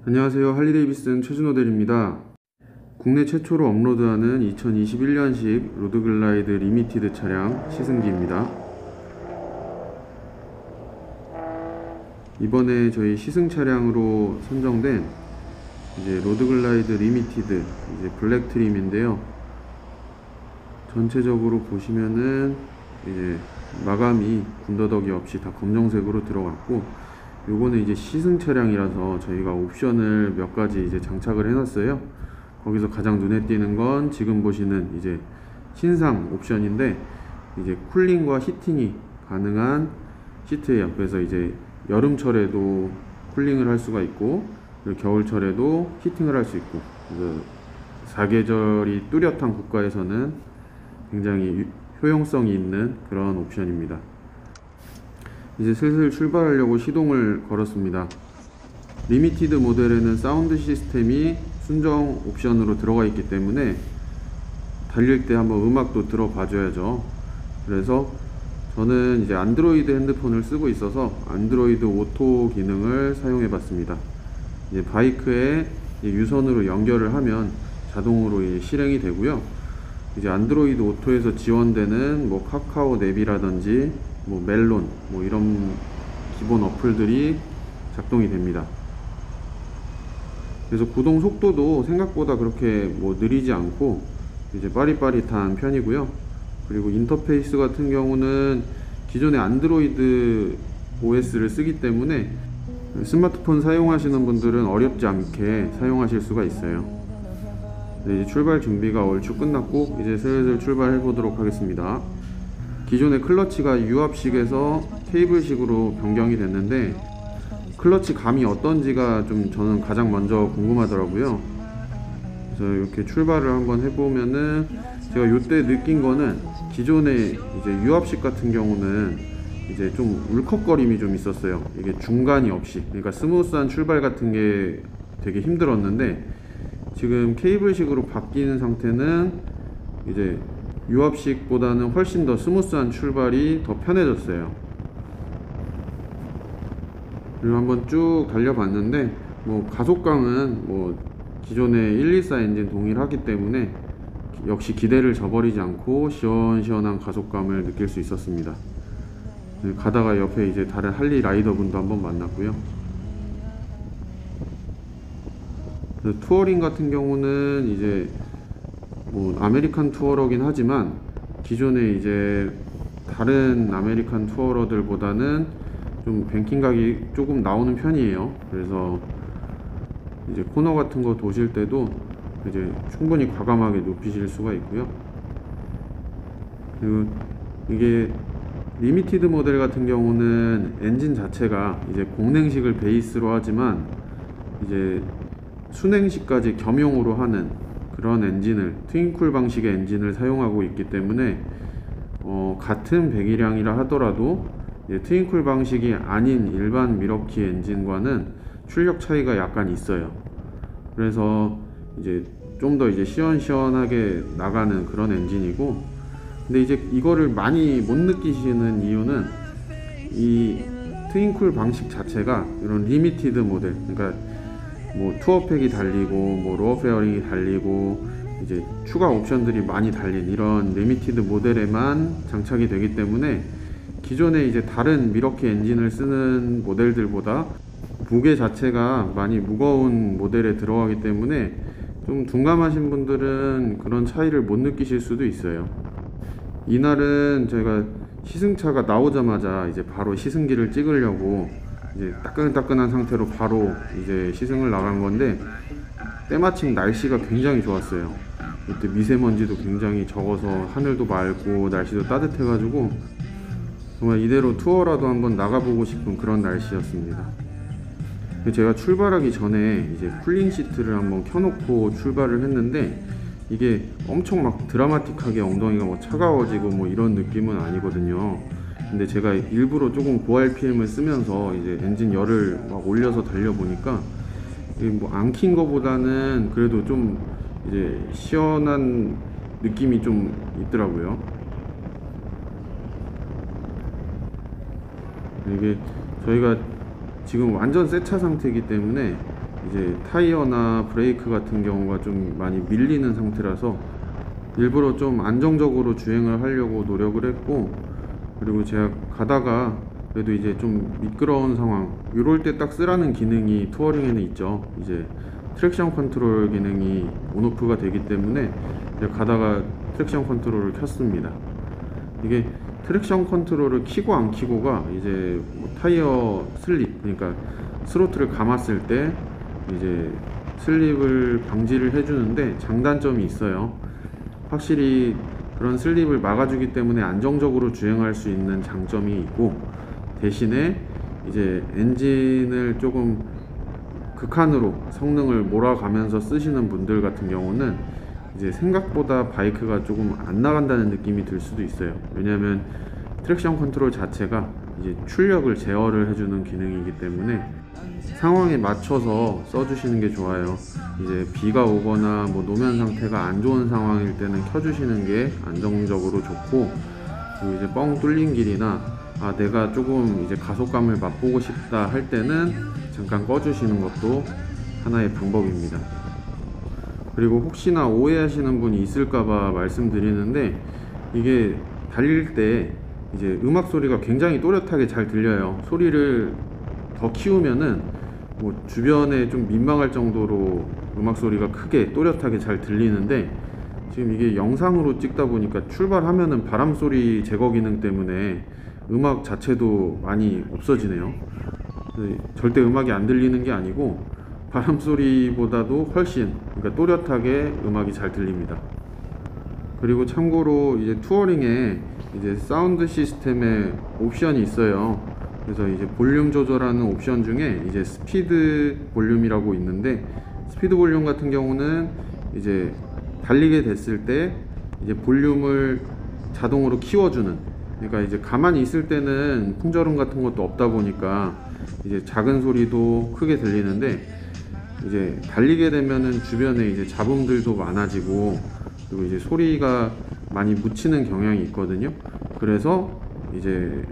안녕하세요. 할리데이비슨 최준호대리입니다. 국내 최초로 업로드하는 2021년식 로드글라이드 리미티드 차량 시승기입니다. 이번에 저희 시승 차량으로 선정된 이제 로드글라이드 리미티드 이제 블랙 트림인데요. 전체적으로 보시면은 이제 마감이 군더더기 없이 다 검정색으로 들어갔고, 요거는 이제 시승 차량이라서 저희가 옵션을 몇 가지 이제 장착을 해놨어요. 거기서 가장 눈에 띄는 건 지금 보시는 이제 신상 옵션인데, 이제 쿨링과 히팅이 가능한 시트예요. 그래서 이제 여름철에도 쿨링을 할 수가 있고, 그리고 겨울철에도 히팅을 할 수 있고, 그래서 사계절이 뚜렷한 국가에서는 굉장히 효용성이 있는 그런 옵션입니다. 이제 슬슬 출발하려고 시동을 걸었습니다. 리미티드 모델에는 사운드 시스템이 순정 옵션으로 들어가 있기 때문에 달릴 때 한번 음악도 들어봐 줘야죠. 그래서 저는 이제 안드로이드 핸드폰을 쓰고 있어서 안드로이드 오토 기능을 사용해 봤습니다. 이제 바이크에 유선으로 연결을 하면 자동으로 실행이 되고요. 이제 안드로이드 오토에서 지원되는 뭐 카카오 내비라든지 뭐 멜론 뭐 이런 기본 어플들이 작동이 됩니다. 그래서 구동 속도도 생각보다 그렇게 뭐 느리지 않고 이제 빠릿빠릿한 편이고요. 그리고 인터페이스 같은 경우는 기존의 안드로이드 OS를 쓰기 때문에 스마트폰 사용하시는 분들은 어렵지 않게 사용하실 수가 있어요. 이제 출발 준비가 얼추 끝났고 이제 슬슬 출발해 보도록 하겠습니다. 기존의 클러치가 유압식에서 케이블식으로 변경이 됐는데, 클러치 감이 어떤지가 좀 저는 가장 먼저 궁금하더라고요. 그래서 이렇게 출발을 한번 해보면은 제가 요때 느낀 거는 기존의 이제 유압식 같은 경우는 이제 좀 울컥거림이 좀 있었어요. 이게 중간이 없이, 그러니까 스무스한 출발 같은 게 되게 힘들었는데, 지금 케이블식으로 바뀐 상태는 이제 유압식보다는 훨씬 더 스무스한 출발이 더 편해졌어요. 그리고 한번 쭉 달려봤는데 뭐 가속감은 뭐 기존의 124 엔진 동일하기 때문에 역시 기대를 저버리지 않고 시원시원한 가속감을 느낄 수 있었습니다. 가다가 옆에 이제 다른 할리 라이더 분도 한번 만났고요. 투어링 같은 경우는 이제 뭐 아메리칸 투어러긴 하지만 기존에 이제 다른 아메리칸 투어러들보다는 좀 뱅킹각이 조금 나오는 편이에요. 그래서 이제 코너 같은 거 도실 때도 이제 충분히 과감하게 높이실 수가 있고요. 그리고 이게 리미티드 모델 같은 경우는 엔진 자체가 이제 공냉식을 베이스로 하지만 이제 순행식까지 겸용으로 하는 그런 엔진을, 트윈쿨 방식의 엔진을 사용하고 있기 때문에 같은 배기량이라 하더라도 트윈쿨 방식이 아닌 일반 미러키 엔진과는 출력 차이가 약간 있어요. 그래서 이제 좀 더 이제 시원시원하게 나가는 그런 엔진이고, 근데 이제 이거를 많이 못 느끼시는 이유는 이 트윈쿨 방식 자체가 이런 리미티드 모델, 그러니까 뭐 투어팩이 달리고 뭐 로어 페어링이 달리고 이제 추가 옵션들이 많이 달린 이런 리미티드 모델에만 장착이 되기 때문에 기존에 이제 다른 미러키 엔진을 쓰는 모델들보다 무게 자체가 많이 무거운 모델에 들어가기 때문에 좀 둔감하신 분들은 그런 차이를 못 느끼실 수도 있어요. 이날은 저희가 시승차가 나오자마자 이제 바로 시승기를 찍으려고 이제 따끈따끈한 상태로 바로 이제 시승을 나간 건데, 때마침 날씨가 굉장히 좋았어요. 이때 미세먼지도 굉장히 적어서 하늘도 맑고 날씨도 따뜻해가지고 정말 이대로 투어라도 한번 나가보고 싶은 그런 날씨였습니다. 제가 출발하기 전에 이제 쿨링 시트를 한번 켜놓고 출발을 했는데, 이게 엄청 막 드라마틱하게 엉덩이가 뭐 차가워지고 뭐 이런 느낌은 아니거든요. 근데 제가 일부러 조금 고RPM을 쓰면서 이제 엔진 열을 막 올려서 달려보니까 뭐 안 킨 거보다는 그래도 좀 이제 시원한 느낌이 좀 있더라고요. 이게 저희가 지금 완전 새 차 상태이기 때문에 이제 타이어나 브레이크 같은 경우가 좀 많이 밀리는 상태라서 일부러 좀 안정적으로 주행을 하려고 노력을 했고, 그리고 제가 가다가 그래도 이제 좀 미끄러운 상황, 이럴 때 딱 쓰라는 기능이 투어링에는 있죠. 이제 트랙션 컨트롤 기능이 온오프가 되기 때문에 제가 가다가 트랙션 컨트롤을 켰습니다. 이게 트랙션 컨트롤을 켜고 안 켜고가 이제 뭐 타이어 슬립, 그러니까 스로틀을 감았을 때 이제 슬립을 방지를 해주는데 장단점이 있어요. 확실히 그런 슬립을 막아주기 때문에 안정적으로 주행할 수 있는 장점이 있고, 대신에 이제 엔진을 조금 극한으로 성능을 몰아가면서 쓰시는 분들 같은 경우는 이제 생각보다 바이크가 조금 안 나간다는 느낌이 들 수도 있어요. 왜냐하면 트랙션 컨트롤 자체가 이제 출력을 제어를 해주는 기능이기 때문에 상황에 맞춰서 써주시는 게 좋아요. 이제 비가 오거나 뭐 노면 상태가 안 좋은 상황일 때는 켜주시는 게 안정적으로 좋고, 그리고 이제 뻥 뚫린 길이나 내가 조금 이제 가속감을 맛보고 싶다 할 때는 잠깐 꺼주시는 것도 하나의 방법입니다. 그리고 혹시나 오해하시는 분이 있을까봐 말씀드리는데, 이게 달릴 때 이제 음악 소리가 굉장히 또렷하게 잘 들려요. 소리를 더 키우면은 뭐 주변에 좀 민망할 정도로 음악 소리가 크게 또렷하게 잘 들리는데, 지금 이게 영상으로 찍다 보니까 출발하면은 바람 소리 제거 기능 때문에 음악 자체도 많이 없어지네요. 절대 음악이 안 들리는 게 아니고 바람 소리보다도 훨씬, 그러니까 또렷하게 음악이 잘 들립니다. 그리고 참고로 이제 투어링에 이제 사운드 시스템에 옵션이 있어요. 그래서 이제 볼륨 조절하는 옵션 중에 이제 스피드 볼륨이라고 있는데, 스피드 볼륨 같은 경우는 이제 달리게 됐을 때 이제 볼륨을 자동으로 키워주는, 그러니까 이제 가만히 있을 때는 풍절음 같은 것도 없다 보니까 이제 작은 소리도 크게 들리는데, 이제 달리게 되면은 주변에 이제 잡음들도 많아지고, 그리고 이제 소리가 많이 묻히는 경향이 있거든요. 그래서 이제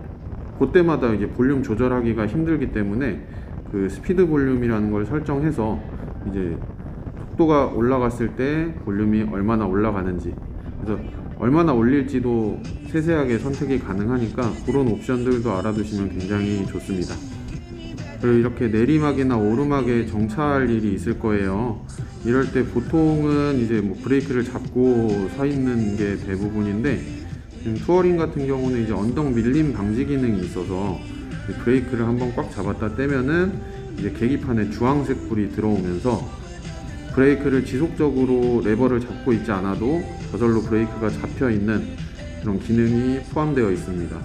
그때마다 이제 볼륨 조절하기가 힘들기 때문에 그 스피드 볼륨이라는 걸 설정해서 이제 속도가 올라갔을 때 볼륨이 얼마나 올라가는지, 그래서 얼마나 올릴지도 세세하게 선택이 가능하니까 그런 옵션들도 알아두시면 굉장히 좋습니다. 그리고 이렇게 내리막이나 오르막에 정차할 일이 있을 거예요. 이럴 때 보통은 이제 뭐 브레이크를 잡고 서 있는 게 대부분인데, 지금 투어링 같은 경우는 이제 언덕 밀림 방지 기능이 있어서 브레이크를 한번 꽉 잡았다 떼면은 이제 계기판에 주황색 불이 들어오면서 브레이크를 지속적으로 레버를 잡고 있지 않아도 저절로 브레이크가 잡혀 있는 그런 기능이 포함되어 있습니다.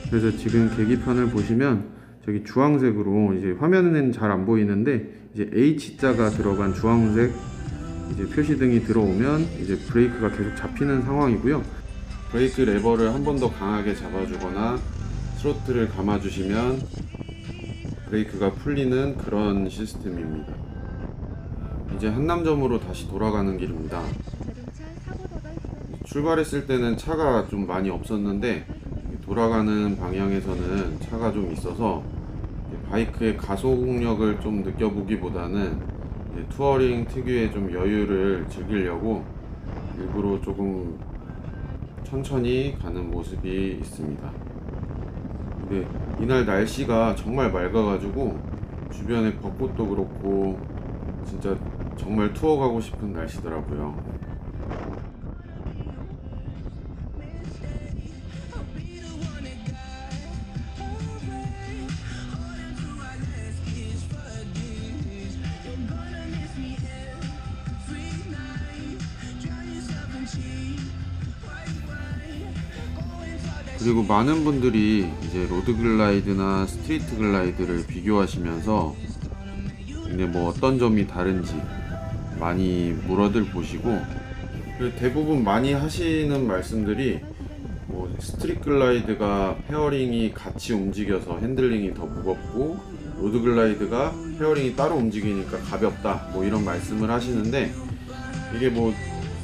그래서 지금 계기판을 보시면 저기 주황색으로, 이제 화면에는 잘 안 보이는데 이제 H자가 들어간 주황색 이제 표시등이 들어오면 이제 브레이크가 계속 잡히는 상황이고요. 브레이크 레버를 한 번 더 강하게 잡아주거나 스로틀을 감아주시면 브레이크가 풀리는 그런 시스템입니다. 이제 한남점으로 다시 돌아가는 길입니다. 출발했을 때는 차가 좀 많이 없었는데 돌아가는 방향에서는 차가 좀 있어서 바이크의 가속력을 좀 느껴보기보다는 투어링 특유의 좀 여유를 즐기려고 일부러 조금 천천히 가는 모습이 있습니다. 근데 이날 날씨가 정말 맑아가지고 주변에 벚꽃도 그렇고 진짜 정말 투어 가고 싶은 날씨더라고요. 그리고 많은 분들이 이제 로드 글라이드나 스트리트 글라이드를 비교하시면서 근데 뭐 어떤 점이 다른지 많이 물어들 보시고, 대부분 많이 하시는 말씀들이 뭐 스트리트 글라이드가 페어링이 같이 움직여서 핸들링이 더 무겁고 로드 글라이드가 페어링이 따로 움직이니까 가볍다, 뭐 이런 말씀을 하시는데, 이게 뭐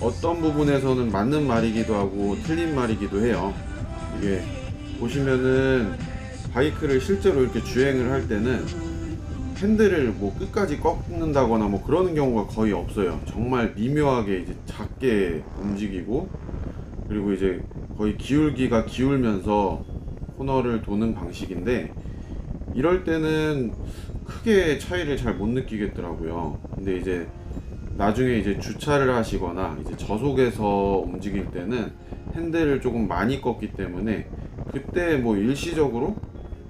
어떤 부분에서는 맞는 말이기도 하고 틀린 말이기도 해요. 이게 보시면은 바이크를 실제로 이렇게 주행을 할 때는 핸들을 뭐 끝까지 꺾는다거나 뭐 그러는 경우가 거의 없어요. 정말 미묘하게 이제 작게 움직이고, 그리고 이제 거의 기울기가 기울면서 코너를 도는 방식인데, 이럴 때는 크게 차이를 잘 못 느끼겠더라고요. 근데 이제 나중에 이제 주차를 하시거나 이제 저속에서 움직일 때는 핸들을 조금 많이 꺾기 때문에, 그때 뭐 일시적으로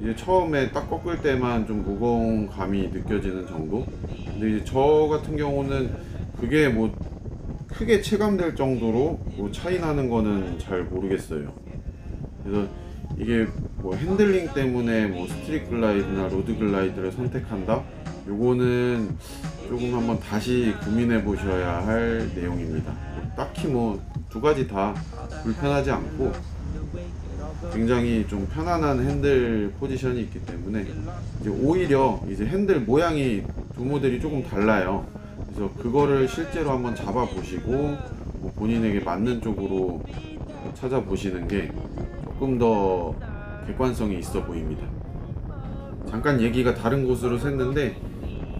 이제 처음에 딱 꺾을 때만 좀 무거운 감이 느껴지는 정도. 근데 이제 저 같은 경우는 그게 뭐 크게 체감될 정도로 뭐 차이 나는 거는 잘 모르겠어요. 그래서 이게 뭐 핸들링 때문에 뭐 스트릿 글라이드나 로드 글라이드를 선택한다? 요거는 조금 한번 다시 고민해 보셔야 할 내용입니다. 딱히 뭐 두 가지 다 불편하지 않고 굉장히 좀 편안한 핸들 포지션이 있기 때문에, 이제 오히려 이제 핸들 모양이 두 모델이 조금 달라요. 그래서 그거를 실제로 한번 잡아 보시고 뭐 본인에게 맞는 쪽으로 찾아보시는 게 조금 더 객관성이 있어 보입니다. 잠깐 얘기가 다른 곳으로 샜는데,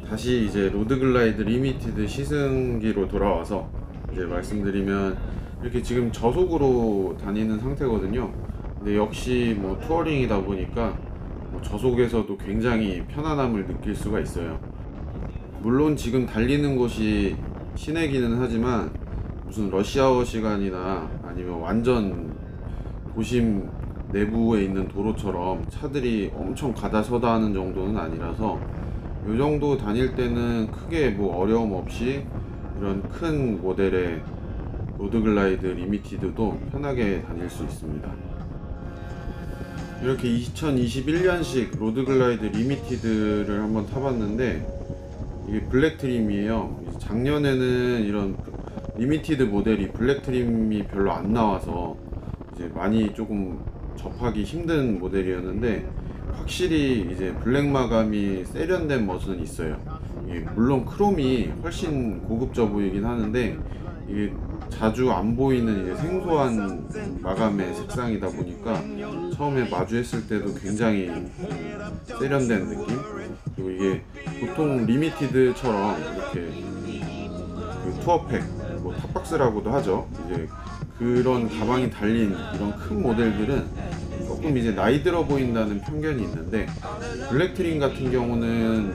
다시 이제 로드글라이드 리미티드 시승기로 돌아와서 이제 말씀드리면, 이렇게 지금 저속으로 다니는 상태거든요. 근데 역시 뭐 투어링이다 보니까 뭐 저속에서도 굉장히 편안함을 느낄 수가 있어요. 물론 지금 달리는 곳이 시내기는 하지만 무슨 러시아워 시간이나 아니면 완전 도심 내부에 있는 도로처럼 차들이 엄청 가다서다 하는 정도는 아니라서, 이 정도 다닐 때는 크게 뭐 어려움 없이 이런 큰 모델의 로드글라이드 리미티드도 편하게 다닐 수 있습니다. 이렇게 2021년식 로드글라이드 리미티드를 한번 타봤는데, 이게 블랙 트림이에요. 작년에는 이런 리미티드 모델이 블랙 트림이 별로 안 나와서 이제 많이 조금 접하기 힘든 모델이었는데, 확실히 이제 블랙 마감이 세련된 멋은 있어요. 물론 크롬이 훨씬 고급져 보이긴 하는데, 이게 자주 안 보이는 이제 생소한 마감의 색상이다 보니까 처음에 마주했을 때도 굉장히 세련된 느낌. 그리고 이게 보통 리미티드처럼 이렇게 그 투어팩, 뭐 탑박스라고도 하죠. 이제 그런 가방이 달린 이런 큰 모델들은 조금 이제 나이 들어 보인다는 편견이 있는데, 블랙트림 같은 경우는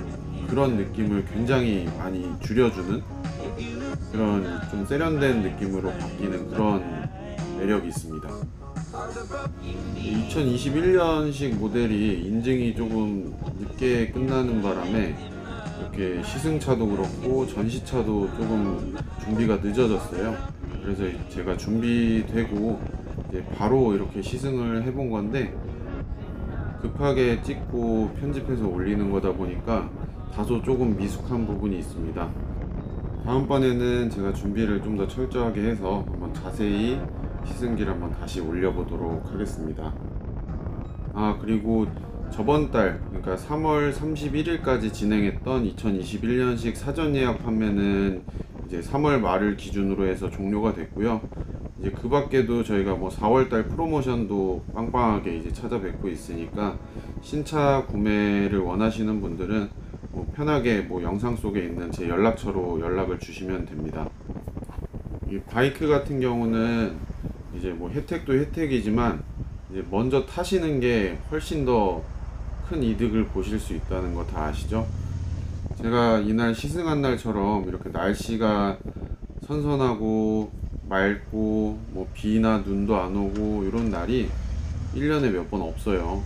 그런 느낌을 굉장히 많이 줄여주는 그런 좀 세련된 느낌으로 바뀌는 그런 매력이 있습니다. 2021년식 모델이 인증이 조금 늦게 끝나는 바람에 이렇게 시승차도 그렇고 전시차도 조금 준비가 늦어졌어요. 그래서 제가 준비되고 이제 바로 이렇게 시승을 해본 건데, 급하게 찍고 편집해서 올리는 거다 보니까 다소 조금 미숙한 부분이 있습니다. 다음번에는 제가 준비를 좀 더 철저하게 해서 한번 자세히 시승기를 한번 다시 올려보도록 하겠습니다. 그리고 저번 달, 그러니까 3월 31일까지 진행했던 2021년식 사전 예약 판매는 이제 3월 말을 기준으로 해서 종료가 됐고요. 이제 그 밖에도 저희가 뭐 4월달 프로모션도 빵빵하게 이제 찾아뵙고 있으니까, 신차 구매를 원하시는 분들은 뭐 편하게 뭐 영상 속에 있는 제 연락처로 연락을 주시면 됩니다. 이 바이크 같은 경우는 이제 뭐 혜택도 혜택이지만, 이제 먼저 타시는 게 훨씬 더 큰 이득을 보실 수 있다는 거 다 아시죠? 제가 이날 시승한 날처럼 이렇게 날씨가 선선하고 맑고 뭐 비나 눈도 안 오고 이런 날이 1년에 몇 번 없어요.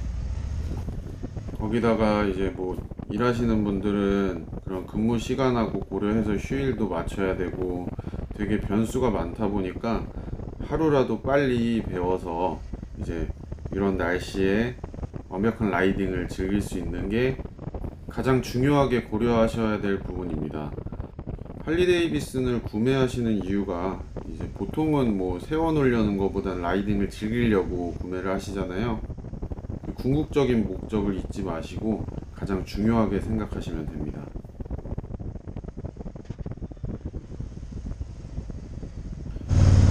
거기다가 이제 뭐 일하시는 분들은 그런 근무 시간하고 고려해서 휴일도 맞춰야 되고 되게 변수가 많다 보니까, 하루라도 빨리 배워서 이제 이런 날씨에 완벽한 라이딩을 즐길 수 있는 게 가장 중요하게 고려하셔야 될 부분입니다. 할리데이비슨을 구매하시는 이유가 이제 보통은 뭐 세워놓으려는 것보단 라이딩을 즐기려고 구매를 하시잖아요. 그 궁극적인 목적을 잊지 마시고 가장 중요하게 생각하시면 됩니다.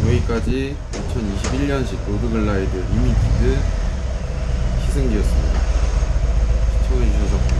여기까지 2021년식 로드글라이드 리미티드 시승기였습니다. 시청해주셔서